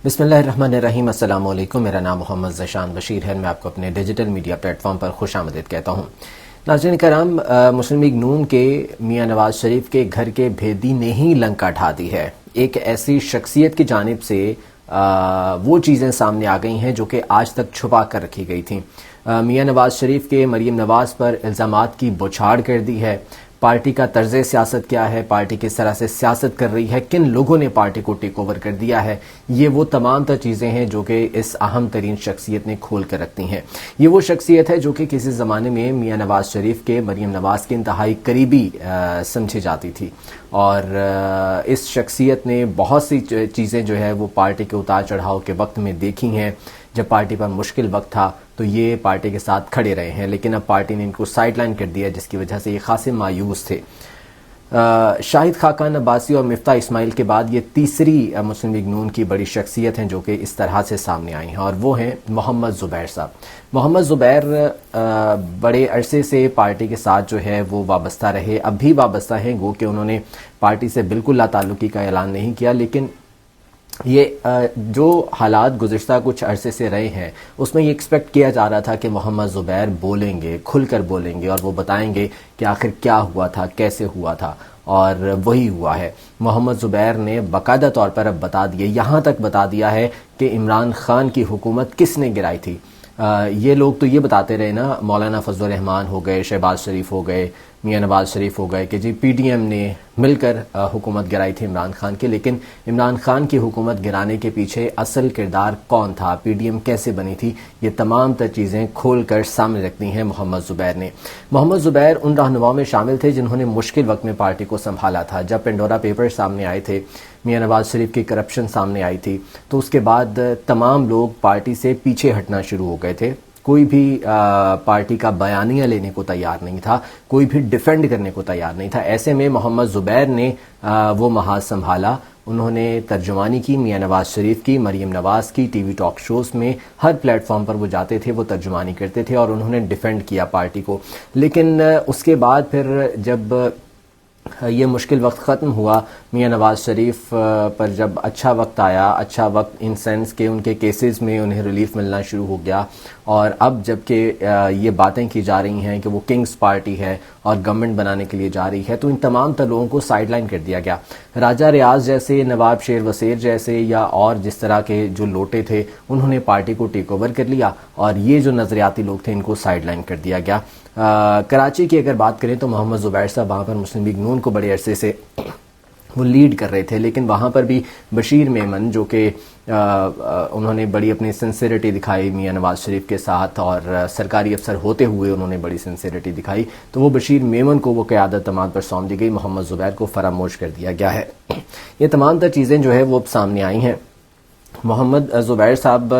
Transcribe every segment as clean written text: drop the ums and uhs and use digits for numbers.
بسم اللہ الرحمن الرحیم۔ السلام علیکم، میرا نام محمد ذیشان بشیر ہے۔ میں آپ کو اپنے ڈیجیٹل میڈیا پلیٹ فارم پر خوش آمدید کہتا ہوں۔ ناظرین کرام، مسلم لیگ نون کے میاں نواز شریف کے گھر کے بھیدی نے ہی لنکا ڈھا دی ہے۔ ایک ایسی شخصیت کی جانب سے وہ چیزیں سامنے آ گئی ہیں جو کہ آج تک چھپا کر رکھی گئی تھیں۔ میاں نواز شریف کے مریم نواز پر الزامات کی بوچھاڑ کر دی ہے۔ پارٹی کا طرز سیاست کیا ہے، پارٹی کس طرح سے سیاست کر رہی ہے، کن لوگوں نے پارٹی کو ٹیک اوور کر دیا ہے، یہ وہ تمام تر چیزیں ہیں جو کہ اس اہم ترین شخصیت نے کھول کر رکھتی ہیں۔ یہ وہ شخصیت ہے جو کہ کسی زمانے میں میاں نواز شریف کے مریم نواز کے انتہائی قریبی سمجھی جاتی تھی، اور اس شخصیت نے بہت سی چیزیں جو ہے وہ پارٹی کے اتار چڑھاؤ کے وقت میں دیکھی ہیں۔ جب پارٹی پر مشکل وقت تھا تو یہ پارٹی کے ساتھ کھڑے رہے ہیں، لیکن اب پارٹی نے ان کو سائیڈ لائن کر دیا، جس کی وجہ سے یہ خاصے مایوس تھے۔ شاہد خاقان عباسی اور مفتاح اسماعیل کے بعد یہ تیسری مسلم لیگ نون کی بڑی شخصیت ہیں جو کہ اس طرح سے سامنے آئی ہیں، اور وہ ہیں محمد زبیر صاحب۔ محمد زبیر بڑے عرصے سے پارٹی کے ساتھ جو ہے وہ وابستہ رہے، اب بھی وابستہ ہیں، گو کہ انہوں نے پارٹی سے بالکل لا تعلقی کا اعلان نہیں کیا، لیکن یہ جو حالات گزشتہ کچھ عرصے سے رہے ہیں اس میں یہ ایکسپیکٹ کیا جا رہا تھا کہ محمد زبیر بولیں گے، کھل کر بولیں گے، اور وہ بتائیں گے کہ آخر کیا ہوا تھا، کیسے ہوا تھا، اور وہی ہوا ہے۔ محمد زبیر نے باقاعدہ طور پر اب بتا دیا، یہاں تک بتا دیا ہے کہ عمران خان کی حکومت کس نے گرائی تھی۔ یہ لوگ تو یہ بتاتے رہے نا، مولانا فضل الرحمان ہو گئے، شہباز شریف ہو گئے، میاں نواز شریف ہو گئے، کہ جی پی ڈی ایم نے مل کر حکومت گرائی تھی عمران خان کے، لیکن عمران خان کی حکومت گرانے کے پیچھے اصل کردار کون تھا، پی ڈی ایم کیسے بنی تھی، یہ تمام تر چیزیں کھول کر سامنے رکھتی ہیں محمد زبیر نے۔ محمد زبیر ان رہنماؤں میں شامل تھے جنہوں نے مشکل وقت میں پارٹی کو سنبھالا تھا۔ جب پنڈورا پیپر سامنے آئے تھے، میاں نواز شریف کی کرپشن سامنے آئی تھی، تو اس کے بعد تمام لوگ پارٹی سے پیچھے ہٹنا شروع ہو گئے تھے۔ کوئی بھی پارٹی کا بیانیہ لینے کو تیار نہیں تھا، کوئی بھی ڈیفینڈ کرنے کو تیار نہیں تھا۔ ایسے میں محمد زبیر نے وہ محاذ سنبھالا، انہوں نے ترجمانی کی میاں نواز شریف کی، مریم نواز کی، ٹی وی ٹاک شوز میں ہر پلیٹ فارم پر وہ جاتے تھے، وہ ترجمانی کرتے تھے، اور انہوں نے ڈیفینڈ کیا پارٹی کو۔ لیکن اس کے بعد پھر جب یہ مشکل وقت ختم ہوا، میاں نواز شریف پر جب اچھا وقت آیا، اچھا وقت ان سینس کہ ان کے کیسز میں انہیں ریلیف ملنا شروع ہو گیا، اور اب جب کہ یہ باتیں کی جا رہی ہیں کہ وہ کنگز پارٹی ہے اور گورنمنٹ بنانے کے لیے جا رہی ہے، تو ان تمام تر لوگوں کو سائیڈ لائن کر دیا گیا۔ راجہ ریاض جیسے، نواب شیر وسیر جیسے، یا اور جس طرح کے جو لوٹے تھے، انہوں نے پارٹی کو ٹیک اوور کر لیا، اور یہ جو نظریاتی لوگ تھے ان کو سائیڈ لائن کر دیا گیا۔ کراچی کی اگر بات کریں تو محمد زبیر صاحب وہاں پر مسلم لیگ نون کو بڑے عرصے سے وہ لیڈ کر رہے تھے، لیکن وہاں پر بھی بشیر میمن جو کہ انہوں نے بڑی اپنی سنسیریٹی دکھائی میاں نواز شریف کے ساتھ، اور سرکاری افسر ہوتے ہوئے انہوں نے بڑی سنسیریٹی دکھائی، تو وہ بشیر میمن کو وہ قیادت تمام پر سونپ دی گئی، محمد زبیر کو فراموش کر دیا گیا ہے۔ یہ تمام تر چیزیں جو ہے وہ اب سامنے آئی ہیں۔ محمد زبیر صاحب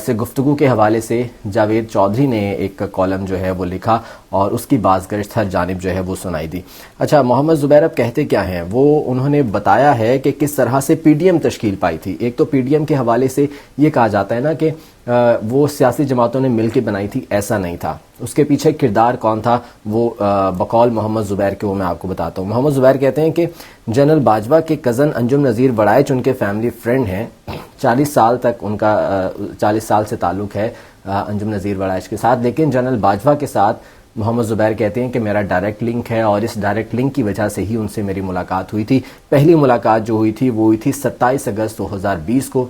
سے گفتگو کے حوالے سے جاوید چودھری نے ایک کالم جو ہے وہ لکھا، اور اس کی بازگشت ہر جانب جو ہے وہ سنائی دی۔ اچھا، محمد زبیر اب کہتے کیا ہیں، وہ انہوں نے بتایا ہے کہ کس طرح سے پی ڈی ایم تشکیل پائی تھی۔ ایک تو پی ڈی ایم کے حوالے سے یہ کہا جاتا ہے نا کہ وہ سیاسی جماعتوں نے مل کے بنائی تھی، ایسا نہیں تھا۔ اس کے پیچھے کردار کون تھا، وہ بقول محمد زبیر کے وہ میں آپ کو بتاتا ہوں۔ محمد زبیر کہتے ہیں کہ جنرل باجوہ کے کزن انجم نذیر وڑائچ ان کے فیملی فرینڈ ہیں، 40 سال سے تعلق ہے انجم نذیر وڑائچ کے ساتھ، لیکن جنرل باجوہ کے ساتھ محمد زبیر کہتے ہیں کہ میرا ڈائریکٹ لنک ہے، اور اس ڈائریکٹ لنک کی وجہ سے ہی ان سے میری ملاقات ہوئی تھی۔ پہلی ملاقات جو ہوئی تھی وہ ہوئی تھی 27 اگست 2020 کو،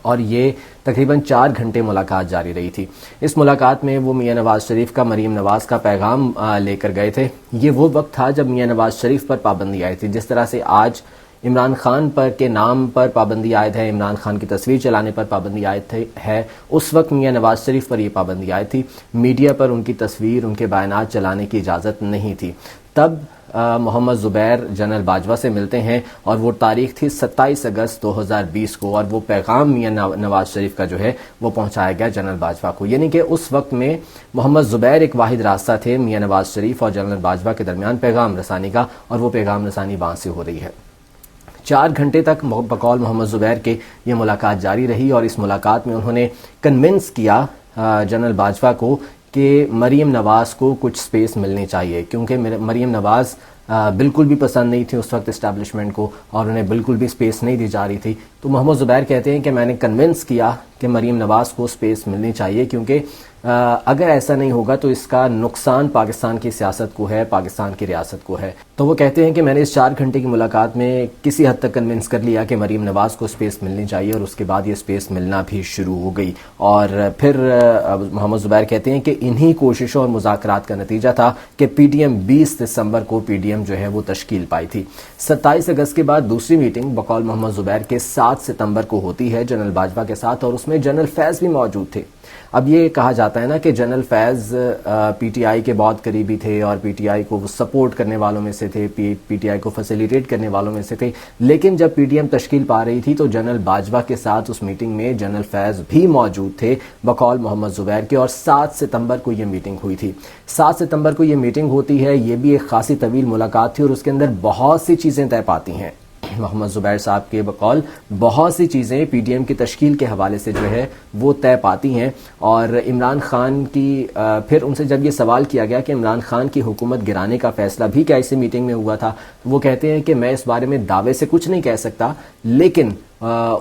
اور یہ تقریباً 4 گھنٹے ملاقات جاری رہی تھی۔ اس ملاقات میں وہ میاں نواز شریف کا مریم نواز کا پیغام لے کر گئے تھے۔ یہ وہ وقت تھا جب میاں نواز شریف پر پابندی آئی تھی، جس طرح سے آج عمران خان پر کے نام پر پابندی عائد ہے، عمران خان کی تصویر چلانے پر پابندی عائد ہے، اس وقت میاں نواز شریف پر یہ پابندی عائد تھی۔ میڈیا پر ان کی تصویر، ان کے بیانات چلانے کی اجازت نہیں تھی۔ تب محمد زبیر جنرل باجوہ سے ملتے ہیں، اور وہ تاریخ تھی 27 اگست 2020 کو، اور وہ پیغام میاں نواز شریف کا جو ہے وہ پہنچایا گیا جنرل باجوہ کو۔ یعنی کہ اس وقت میں محمد زبیر ایک واحد راستہ تھے میاں نواز شریف اور جنرل باجوہ کے درمیان پیغام رسانی کا، اور وہ پیغام رسانی وہاں سے ہو رہی ہے۔ 4 گھنٹے تک بقول محمد زبیر کے یہ ملاقات جاری رہی، اور اس ملاقات میں انہوں نے کنونس کیا جنرل باجوہ کو کہ مریم نواز کو کچھ سپیس ملنی چاہیے، کیونکہ مریم نواز بالکل بھی پسند نہیں تھی اس وقت اسٹیبلشمنٹ کو، اور انہیں بالکل بھی اسپیس نہیں دی جا رہی تھی. تو محمد زبیر کہتے ہیں کہ میں نے کنونس کیا کہ مریم نواز کو اسپیس ملنی چاہیے، کیونکہ اگر ایسا نہیں ہوگا تو اس کا نقصان پاکستان کی سیاست کو ہے، پاکستان کی ریاست کو ہے. تو وہ کہتے ہیں کہ میں نے اس 4 گھنٹے کی ملاقات میں کسی حد تک کنونس کر لیا کہ مریم نواز کو اسپیس ملنی چاہیے، اور اس کے بعد یہ اسپیس ملنا بھی شروع ہو گئی. اور پھر محمد زبیر کہتے ہیں کہ انہی کوششوں اور مذاکرات کا نتیجہ تھا کہ پی ٹی ایم 20 دسمبر کو پی ڈی ایم جو ہے وہ تشکیل پائی تھی. 27 اگست کے بعد دوسری میٹنگ بقول محمد زبیر کے 7 ستمبر کو ہوتی ہے جنرل باجوہ کے ساتھ، اور اس میں جنرل فیض بھی موجود تھے. اب یہ کہا جاتا ہے نا کہ general Faiz P T I کے بہت قریبی تھے، اور پی ٹی آئی کو وہ سپورٹ کرنے والوں میں سے تھے، پی ٹی آئی کو فیسیلیٹیٹ کرنے والوں میں سے تھے. لیکن جب پی ڈی ایم تشکیل پا رہی تھی تو جنرل باجوہ کے ساتھ اس میٹنگ میں جنرل فیض بھی موجود تھے بقول محمد زبیر کے، اور 7 ستمبر کو یہ میٹنگ ہوئی تھی. 7 ستمبر کو یہ میٹنگ ہوتی ہے، یہ بھی ایک خاصی طویل ملاقات تھی، اور اس کے اندر بہت سی چیزیں طے پاتی ہیں. محمد زبیر صاحب کے بقول بہت سی چیزیں پی ڈی ایم کی تشکیل کے حوالے سے جو ہے وہ طے پاتی ہیں. اور عمران خان کی پھر ان سے جب یہ سوال کیا گیا کہ عمران خان کی حکومت گرانے کا فیصلہ بھی کیا اسی میٹنگ میں ہوا تھا، وہ کہتے ہیں کہ میں اس بارے میں دعوے سے کچھ نہیں کہہ سکتا، لیکن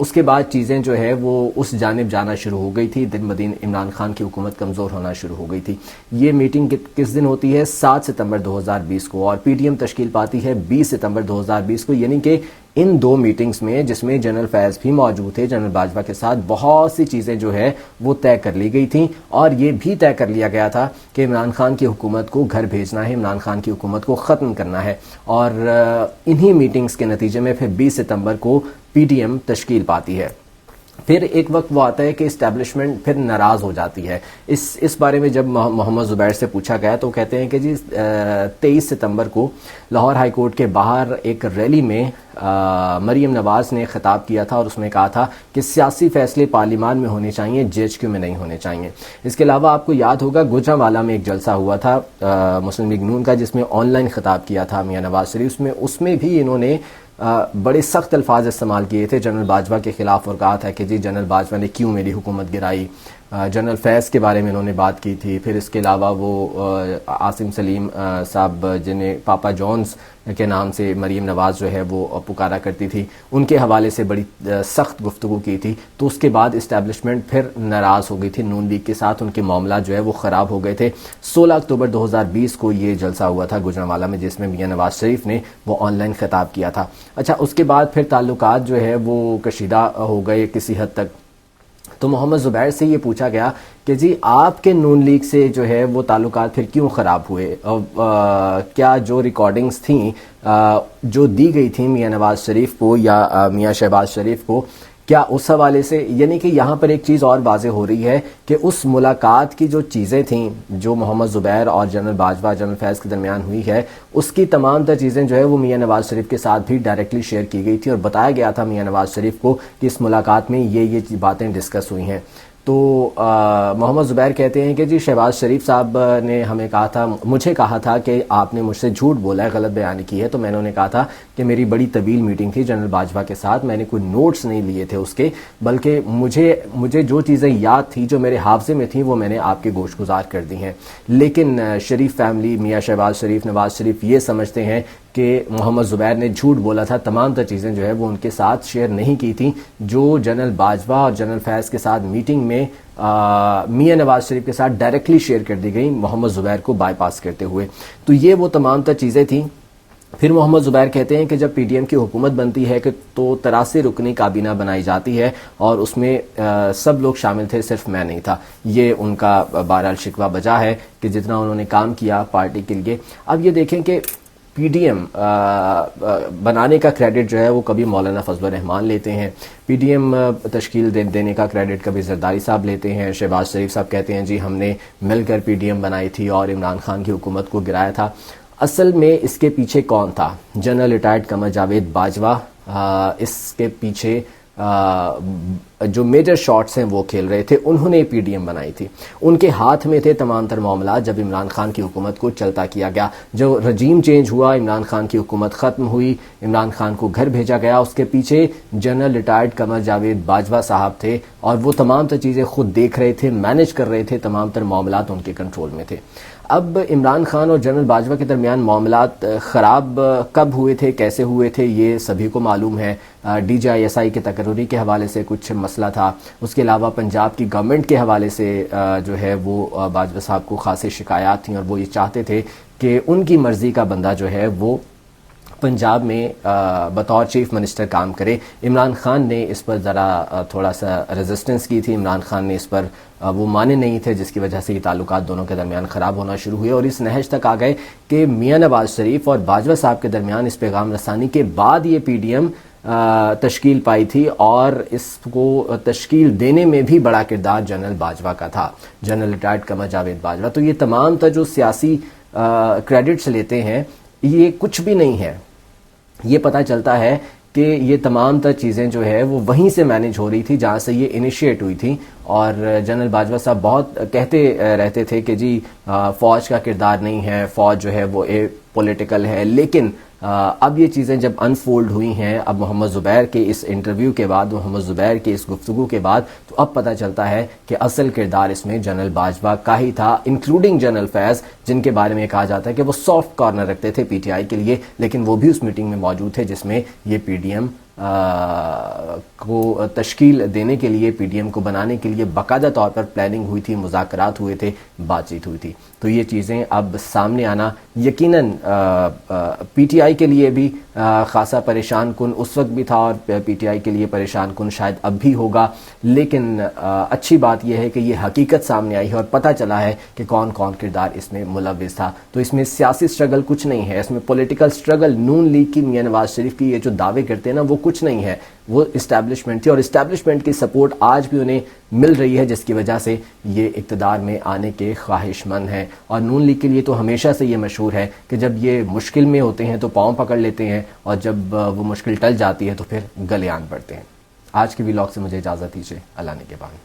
اس کے بعد چیزیں جو ہے وہ اس جانب جانا شروع ہو گئی تھی. دن بدن عمران خان کی حکومت کمزور ہونا شروع ہو گئی تھی. یہ میٹنگ کس دن ہوتی ہے؟ 7 ستمبر 2020 کو، اور پی ڈی ایم تشکیل پاتی ہے 20 ستمبر 2020 کو. یعنی کہ ان 2 میٹنگز میں، جس میں جنرل فیض بھی موجود تھے جنرل باجوہ کے ساتھ، بہت سی چیزیں جو ہے وہ طے کر لی گئی تھیں. اور یہ بھی طے کر لیا گیا تھا کہ عمران خان کی حکومت کو گھر بھیجنا ہے، عمران خان کی حکومت کو ختم کرنا ہے. اور انہی میٹنگز کے نتیجے میں پھر 20 ستمبر کو پی ڈی ایم تشکیل پاتی ہے. پھر ایک وقت وہ آتا ہے کہ اسٹیبلشمنٹ پھر ناراض ہو جاتی ہے. اس بارے میں جب محمد زبیر سے پوچھا گیا تو کہتے ہیں کہ جی 23 ستمبر کو لاہور ہائی کورٹ کے باہر ایک ریلی میں مریم نواز نے خطاب کیا تھا، اور اس میں کہا تھا کہ سیاسی فیصلے پارلیمان میں ہونے چاہیے، جے ایچ کیو میں نہیں ہونے چاہیے. اس کے علاوہ آپ کو یاد ہوگا گوجرانوالہ میں ایک جلسہ ہوا تھا مسلم لیگ نون کا، جس میں آن لائن خطاب کیا تھا میاں نواز شریف. اس میں بھی انہوں نے بڑے سخت الفاظ استعمال کیے تھے جنرل باجوہ کے خلاف، اور کہا تھا کہ جی جنرل باجوہ نے کیوں میری حکومت گرائی. جنرل فیض کے بارے میں انہوں نے بات کی تھی. پھر اس کے علاوہ وہ عاصم سلیم صاحب جنہیں پاپا جونز کے نام سے مریم نواز جو ہے وہ پکارا کرتی تھی، ان کے حوالے سے بڑی سخت گفتگو کی تھی. تو اس کے بعد اسٹیبلشمنٹ پھر ناراض ہو گئی تھی نون لیگ کے ساتھ، ان کے معاملات جو ہے وہ خراب ہو گئے تھے. 16 اکتوبر 2020 کو یہ جلسہ ہوا تھا گوجرانوالہ میں، جس میں میاں نواز شریف نے وہ آن لائن خطاب کیا تھا. اچھا، اس کے بعد پھر تعلقات جو ہے وہ کشیدہ ہو گئے کسی حد تک. تو محمد زبیر سے یہ پوچھا گیا کہ جی آپ کے نون لیگ سے جو ہے وہ تعلقات پھر کیوں خراب ہوئے؟ کیا جو ریکارڈنگز تھیں جو دی گئی تھیں میاں نواز شریف کو یا میاں شہباز شریف کو، کیا اس حوالے سے، یعنی کہ یہاں پر ایک چیز اور واضح ہو رہی ہے کہ اس ملاقات کی جو چیزیں تھیں جو محمد زبیر اور جنرل باجوہ جنرل فیض کے درمیان ہوئی ہے، اس کی تمام تر چیزیں جو ہے وہ میاں نواز شریف کے ساتھ بھی ڈائریکٹلی شیئر کی گئی تھی، اور بتایا گیا تھا میاں نواز شریف کو کہ اس ملاقات میں یہ باتیں ڈسکس ہوئی ہیں. تو محمد زبیر کہتے ہیں کہ جی شہباز شریف صاحب نے مجھے کہا تھا کہ آپ نے مجھ سے جھوٹ بولا ہے، غلط بیانی کی ہے. تو میں نے کہا تھا کہ میری بڑی طویل میٹنگ تھی جنرل باجوہ کے ساتھ، میں نے کوئی نوٹس نہیں لیے تھے اس کے، بلکہ مجھے جو چیزیں یاد تھی، جو میرے حافظے میں تھیں، وہ میں نے آپ کے گوش گزار کر دی ہیں. لیکن شریف فیملی، میاں شہباز شریف، نواز شریف یہ سمجھتے ہیں کہ محمد زبیر نے جھوٹ بولا تھا. تمام تر چیزیں جو ہے وہ ان کے ساتھ شیئر نہیں کی تھیں جو جنرل باجوہ اور جنرل فیض کے ساتھ میٹنگ میں میاں نواز شریف کے ساتھ ڈائریکٹلی شیئر کر دی گئی محمد زبیر کو بائی پاس کرتے ہوئے. تو یہ وہ تمام تر چیزیں تھیں. پھر محمد زبیر کہتے ہیں کہ جب پی ڈی ایم کی حکومت بنتی ہے کہ تو 83 رکنی کابینہ بنائی جاتی ہے، اور اس میں سب لوگ شامل تھے، صرف میں نہیں تھا. یہ ان کا بہرحال شکوہ بجا ہے کہ جتنا انہوں نے کام کیا پارٹی کے لیے. اب یہ دیکھیں کہ پی ڈی ایم بنانے کا کریڈٹ جو ہے وہ کبھی مولانا فضل الرحمان لیتے ہیں، پی ڈی ایم تشکیل دینے کا کریڈٹ کبھی زرداری صاحب لیتے ہیں، شہباز شریف صاحب کہتے ہیں جی ہم نے مل کر پی ڈی ایم بنائی تھی اور عمران خان کی حکومت کو گرایا تھا. اصل میں اس کے پیچھے کون تھا؟ جنرل ریٹائرڈ قمر جاوید باجوہ اس کے پیچھے جو میجر شاٹس ہیں وہ کھیل رہے تھے. انہوں نے پی ڈی ایم بنائی تھی، ان کے ہاتھ میں تھے تمام تر معاملات. جب عمران خان کی حکومت کو چلتا کیا گیا، جو رجیم چینج ہوا، عمران خان کی حکومت ختم ہوئی، عمران خان کو گھر بھیجا گیا، اس کے پیچھے جنرل ریٹائرڈ قمر جاوید باجوہ صاحب تھے، اور وہ تمام تر چیزیں خود دیکھ رہے تھے، مینج کر رہے تھے، تمام تر معاملات ان کے کنٹرول میں تھے. اب عمران خان اور جنرل باجوہ کے درمیان معاملات خراب کب ہوئے تھے، کیسے ہوئے تھے، یہ سبھی کو معلوم ہے۔ DGISI کے تقرری کے حوالے سے کچھ مسئلہ تھا، اس کے علاوہ پنجاب کی گورنمنٹ کے حوالے سے جو ہے وہ باجوہ صاحب کو خاصی شکایات تھیں، اور وہ یہ چاہتے تھے کہ ان کی مرضی کا بندہ جو ہے وہ پنجاب میں بطور چیف منسٹر کام کرے۔ عمران خان نے اس پر ذرا تھوڑا سا ریزسٹنس کی تھی، عمران خان نے اس پر وہ مانے نہیں تھے، جس کی وجہ سے یہ تعلقات دونوں کے درمیان خراب ہونا شروع ہوئے، اور اس نہج تک آ گئے کہ میاں نواز شریف اور باجوہ صاحب کے درمیان اس پیغام رسانی کے بعد یہ PDM تشکیل پائی تھی، اور اس کو تشکیل دینے میں بھی بڑا کردار جنرل باجوہ کا تھا، جنرل ریٹائرڈ قمر جاوید باجوہ۔ تو یہ تمام تر جو سیاسی کریڈٹس لیتے ہیں یہ کچھ بھی نہیں ہے، یہ پتہ چلتا ہے کہ یہ تمام تر چیزیں جو ہے وہ وہیں سے مینیج ہو رہی تھی جہاں سے یہ انیشیٹ ہوئی تھی۔ اور جنرل باجوہ صاحب بہت کہتے رہتے تھے کہ جی فوج کا کردار نہیں ہے، فوج جو ہے وہ پولیٹیکل ہے، لیکن اب یہ چیزیں جب انفولڈ ہوئی ہیں، اب محمد زبیر کے اس انٹرویو کے بعد، محمد زبیر کی اس گفتگو کے بعد، تو اب پتہ چلتا ہے کہ اصل کردار اس میں جنرل باجوہ کا ہی تھا، انکلوڈنگ جنرل فیض، جن کے بارے میں کہا جاتا ہے کہ وہ سافٹ کارنر رکھتے تھے PTI کے لیے، لیکن وہ بھی اس میٹنگ میں موجود تھے جس میں یہ PDM کو تشکیل دینے کے لیے، PDM کو بنانے کے لیے باقاعدہ طور پر پلاننگ ہوئی تھی، مذاکرات ہوئے تھے، بات چیت ہوئی تھی۔ تو یہ چیزیں اب سامنے آنا یقیناً PTI کے لیے بھی خاصا پریشان کن اس وقت بھی تھا، اور PTI کے لیے پریشان کن شاید اب بھی ہوگا، لیکن اچھی بات یہ ہے کہ یہ حقیقت سامنے آئی ہے اور پتہ چلا ہے کہ کون کون کردار اس میں ملوث تھا۔ تو اس میں سیاسی سٹرگل کچھ نہیں ہے، اس میں پولیٹیکل سٹرگل نون لیگ کی، میاں نواز شریف کی یہ جو دعوے کرتے ہیں نا، وہ کچھ نہیں ہے، وہ اسٹیبلشمنٹ تھی، اور اسٹیبلشمنٹ کی سپورٹ آج بھی انہیں مل رہی ہے، جس کی وجہ سے یہ اقتدار میں آنے کے خواہش مند ہیں۔ اور نون لیگ کے لیے تو ہمیشہ سے یہ مشہور ہے کہ جب یہ مشکل میں ہوتے ہیں تو پاؤں پکڑ لیتے ہیں، اور جب وہ مشکل ٹل جاتی ہے تو پھر گلے آن پڑتے ہیں۔ آج کے ویلاگ سے مجھے اجازت دیجیے، اللہ نگہبان۔